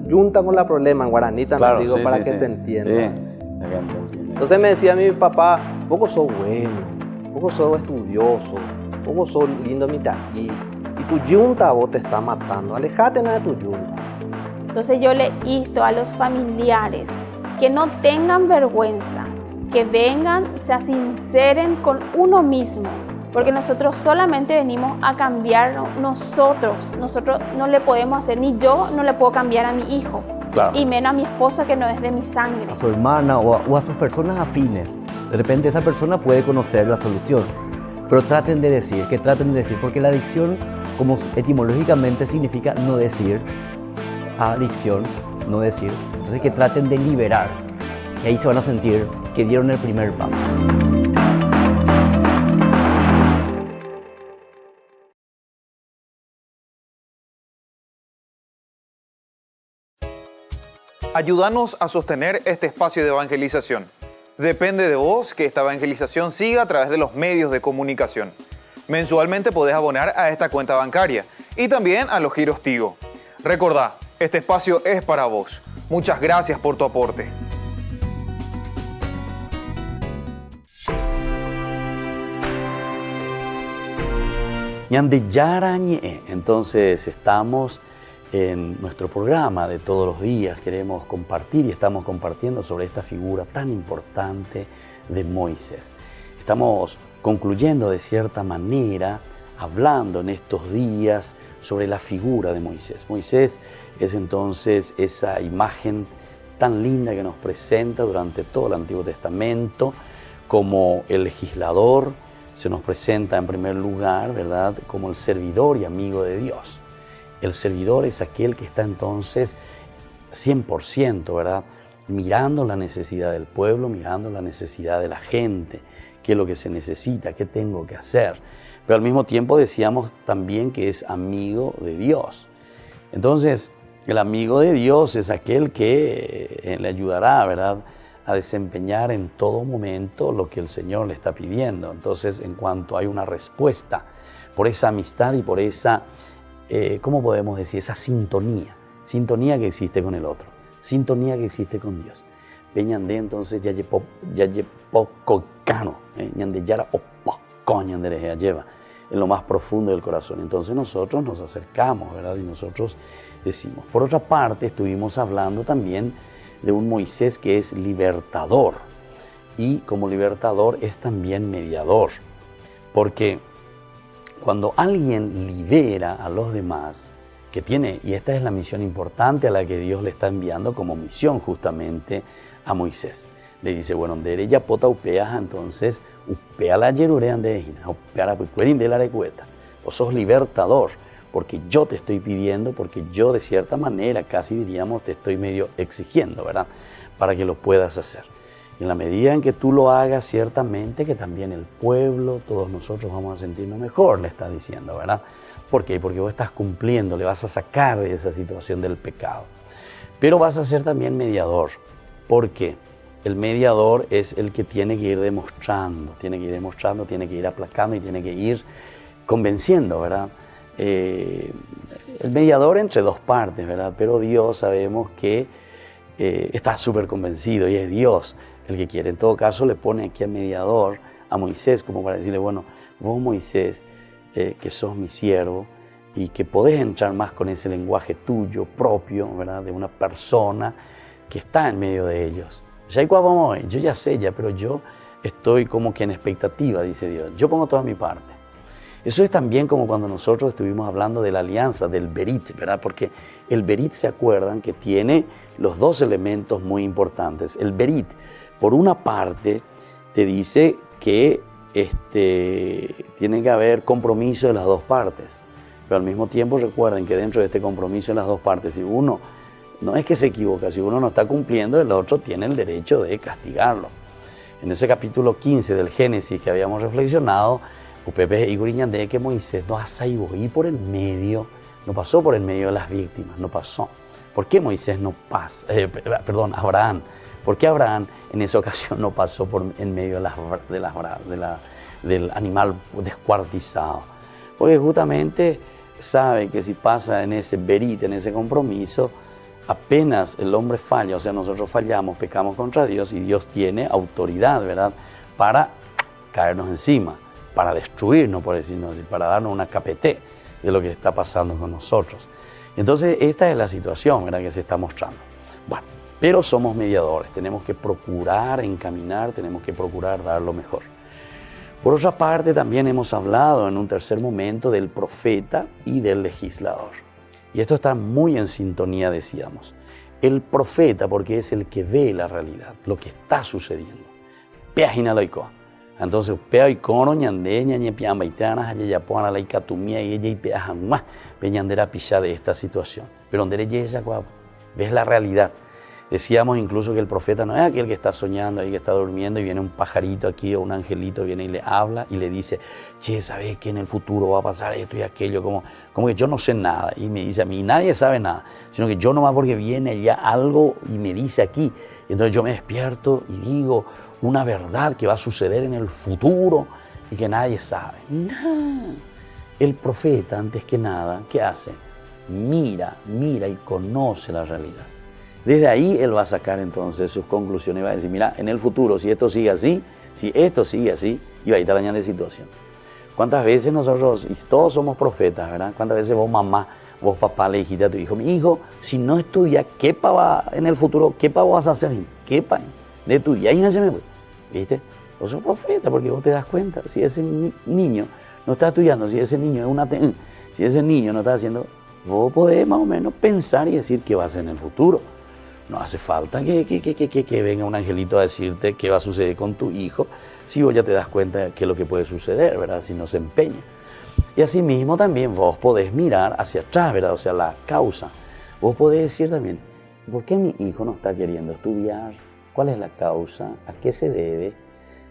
junta con la problema en guaraní también, Claro, digo, sí, para sí, que sí. se entienda. Sí, la gente entiende. Entonces me decía mi papá, poco sos bueno, poco sos estudioso, poco sos lindo mitad. Y tu yunta vos te está matando, alejate de tu yunta. Entonces yo le insto a los familiares que no tengan vergüenza, que vengan, se sinceren con uno mismo, porque nosotros solamente venimos a cambiar nosotros no le podemos hacer, ni yo no le puedo cambiar a mi hijo, Claro. y menos a mi esposa que no es de mi sangre. A su hermana o a sus personas afines. De repente esa persona puede conocer la solución, pero traten de decir, porque la adicción, como etimológicamente significa no decir, adicción, no decir, entonces que traten de liberar, y ahí se van a sentir que dieron el primer paso. Ayúdanos a sostener este espacio de evangelización. Depende de vos que esta evangelización siga a través de los medios de comunicación. Mensualmente podés abonar a esta cuenta bancaria y también a los giros Tigo. Recordá, este espacio es para vos. Muchas gracias por tu aporte. Ñande Yarañe. Entonces estamos en nuestro programa de todos los días, queremos compartir y estamos compartiendo sobre esta figura tan importante de Moisés. Estamos concluyendo de cierta manera, hablando en estos días sobre la figura de Moisés. Moisés es entonces esa imagen tan linda que nos presenta durante todo el Antiguo Testamento como el legislador. Se nos presenta en primer lugar, ¿verdad?, como el servidor y amigo de Dios. El servidor es aquel que está entonces 100%, ¿verdad?, mirando la necesidad del pueblo, mirando la necesidad de la gente, qué es lo que se necesita, qué tengo que hacer. Pero al mismo tiempo decíamos también que es amigo de Dios. Entonces, el amigo de Dios es aquel que le ayudará, ¿verdad?, a desempeñar en todo momento lo que el Señor le está pidiendo. Entonces, en cuanto hay una respuesta por esa amistad y por esa, ¿cómo podemos decir? Esa sintonía que existe con el otro, sintonía que existe con Dios. Veñande entonces ya cocano, ñande yara opoco ñande lleva en lo más profundo del corazón. Entonces nosotros nos acercamos, ¿verdad? Y nosotros decimos. Por otra parte, estuvimos hablando también de un Moisés que es libertador, y como libertador es también mediador, porque cuando alguien libera a los demás, que tiene, y esta es la misión importante a la que Dios le está enviando como misión justamente a Moisés, le dice, bueno, de ella pota upeaja, entonces upea la yerurean de ejina, upea la puecuerin de la recueta, vos sos libertador, porque yo te estoy pidiendo, porque yo de cierta manera, casi diríamos, te estoy medio exigiendo, ¿verdad?, para que lo puedas hacer. Y en la medida en que tú lo hagas, ciertamente que también el pueblo, todos nosotros vamos a sentirnos mejor, le está diciendo, ¿verdad? ¿Por qué? Porque vos estás cumpliendo, le vas a sacar de esa situación del pecado. Pero vas a ser también mediador. ¿Por qué? El mediador es el que tiene que ir demostrando, tiene que ir aplacando y tiene que ir convenciendo, ¿verdad? El mediador entre dos partes, ¿verdad? Pero Dios sabemos que está súper convencido y es Dios el que quiere. En todo caso, le pone aquí al mediador, a Moisés, como para decirle, bueno, vos Moisés, que sos mi siervo y que podés entrar más con ese lenguaje tuyo, propio, ¿verdad?, de una persona que está en medio de ellos. Yo ya sé, pero yo estoy como que en expectativa, dice Dios. Yo pongo toda mi parte. Eso es también como cuando nosotros estuvimos hablando de la alianza, del Berit, ¿verdad? Porque el Berit, ¿se acuerdan?, que tiene los dos elementos muy importantes. El Berit, por una parte, te dice que tiene que haber compromiso de las dos partes. Pero al mismo tiempo recuerden que dentro de este compromiso de las dos partes, si uno no es que se equivoca, si uno no está cumpliendo, el otro tiene el derecho de castigarlo. En ese capítulo 15 del Génesis que habíamos reflexionado, Upepe y Guriñande, que Moisés no por el medio, no pasó por el medio de las víctimas, no pasó. ¿Por qué Moisés no pasa? Abraham. ¿Por qué Abraham en esa ocasión no pasó por en medio del animal descuartizado? Porque justamente sabe que si pasa en ese berit, en ese compromiso, apenas el hombre falla, o sea, nosotros fallamos, pecamos contra Dios y Dios tiene autoridad, ¿verdad?, para caernos encima, para destruirnos, por decirlo así, para darnos una capete de lo que está pasando con nosotros. Entonces, esta es la situación, ¿verdad?, que se está mostrando. Bueno, pero somos mediadores, tenemos que procurar encaminar, tenemos que procurar dar lo mejor. Por otra parte, también hemos hablado en un tercer momento del profeta y del legislador. Y esto está muy en sintonía, decíamos. El profeta, porque es el que ve la realidad, lo que está sucediendo. Peajinaloiko. Entonces, peaikono ñande ñañe piambaitana hayayapoana la ikatumia y ella y peajanma peñandera pisha de esta situación. Pero donde ella ves la realidad. Decíamos incluso que el profeta no es aquel que está soñando ahí, que está durmiendo y viene un pajarito aquí o un angelito, viene y le habla y le dice, che, ¿sabes que en el futuro va a pasar esto y aquello? Como que yo no sé nada. Y me dice a mí, nadie sabe nada, sino que yo nomás porque viene ya algo y me dice aquí. Y entonces yo me despierto y digo una verdad que va a suceder en el futuro y que nadie sabe. No. El profeta, antes que nada, ¿qué hace? Mira y conoce la realidad. Desde ahí él va a sacar entonces sus conclusiones y va a decir, mira, en el futuro, si esto sigue así, y va a ir dañando la situación. ¿Cuántas veces nosotros, y todos somos profetas, ¿verdad? ¿Cuántas veces vos mamá, vos papá le dijiste a tu hijo, mi hijo, si no estudia, ¿qué va en el futuro? ¿Qué vas a hacer? ¿Qué pa? De estudiar y nace, ¿viste? Vos sos profeta porque vos te das cuenta. Si ese niño no está estudiando, si ese niño si ese niño no está haciendo, vos podés más o menos pensar y decir qué va a hacer en el futuro. No hace falta que venga un angelito a decirte qué va a suceder con tu hijo si vos ya te das cuenta de qué es lo que puede suceder, ¿verdad? Si no se empeña. Y asimismo también vos podés mirar hacia atrás, ¿verdad? O sea, la causa. Vos podés decir también, ¿por qué mi hijo no está queriendo estudiar? ¿Cuál es la causa? ¿A qué se debe?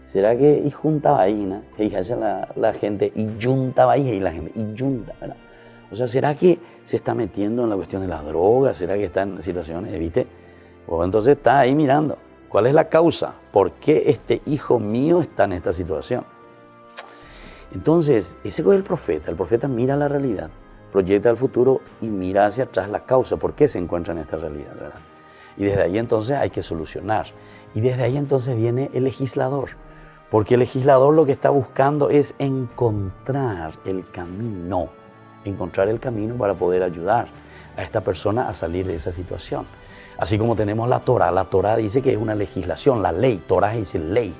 ¿Será que y junta vaina? Y la gente y junta vaina y la gente y junta, ¿verdad? O sea, ¿será que se está metiendo en la cuestión de las drogas? ¿Será que está en situaciones, viste? O entonces está ahí mirando, ¿cuál es la causa? ¿Por qué este hijo mío está en esta situación? Entonces, ese es el profeta mira la realidad, proyecta el futuro y mira hacia atrás la causa, ¿por qué se encuentra en esta realidad, verdad? Y desde ahí entonces hay que solucionar. Y desde ahí entonces viene el legislador, porque el legislador lo que está buscando es encontrar el camino para poder ayudar a esta persona a salir de esa situación. Así como tenemos la Torá dice que es una legislación, la ley, Torá dice ley.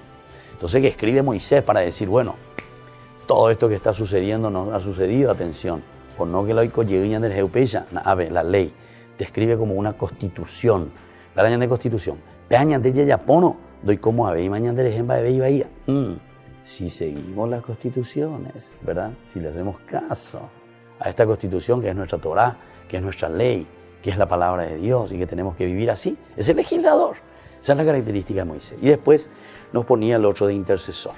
Entonces, que escribe Moisés para decir, bueno, todo esto que está sucediendo no ha sucedido, atención, por no que lo llegue del Jeupeya, la ley, describe como una constitución, la año de constitución. Peañan de Yayapono, doy como ave y mañana de Ejemba de Bahía. Si seguimos las constituciones, ¿verdad? Si le hacemos caso a esta constitución que es nuestra Torá, que es nuestra ley, que es la palabra de Dios y que tenemos que vivir así, es el legislador. Esa es la característica de Moisés. Y después nos ponía el otro de intercesor.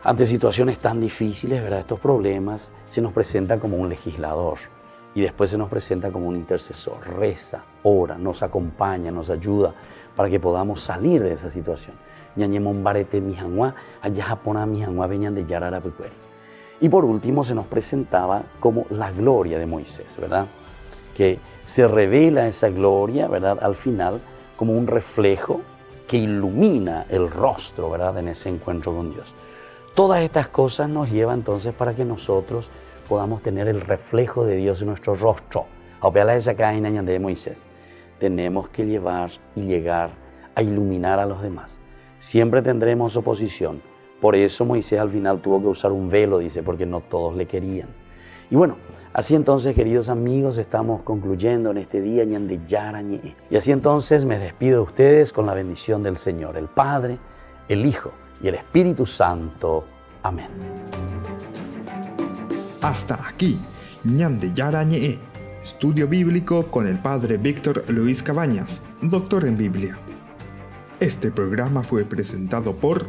Ante situaciones tan difíciles, ¿verdad? Estos problemas se nos presentan como un legislador y después se nos presenta como un intercesor. Reza, ora, nos acompaña, nos ayuda para que podamos salir de esa situación. Y por último se nos presentaba como la gloria de Moisés, ¿verdad? Que se revela esa gloria, ¿verdad? Al final como un reflejo que ilumina el rostro, ¿verdad? En ese encuentro con Dios. Todas estas cosas nos llevan entonces para que nosotros podamos tener el reflejo de Dios en nuestro rostro. A operar esa cadena de Moisés. Tenemos que llevar y llegar a iluminar a los demás. Siempre tendremos oposición. Por eso Moisés al final tuvo que usar un velo, dice, porque no todos le querían. Y bueno, así entonces, queridos amigos, estamos concluyendo en este día. Y así entonces me despido de ustedes con la bendición del Señor, el Padre, el Hijo y el Espíritu Santo. Amén. Hasta aquí, Ñande Yarañe, estudio bíblico con el Padre Víctor Luis Cabañas, doctor en Biblia. Este programa fue presentado por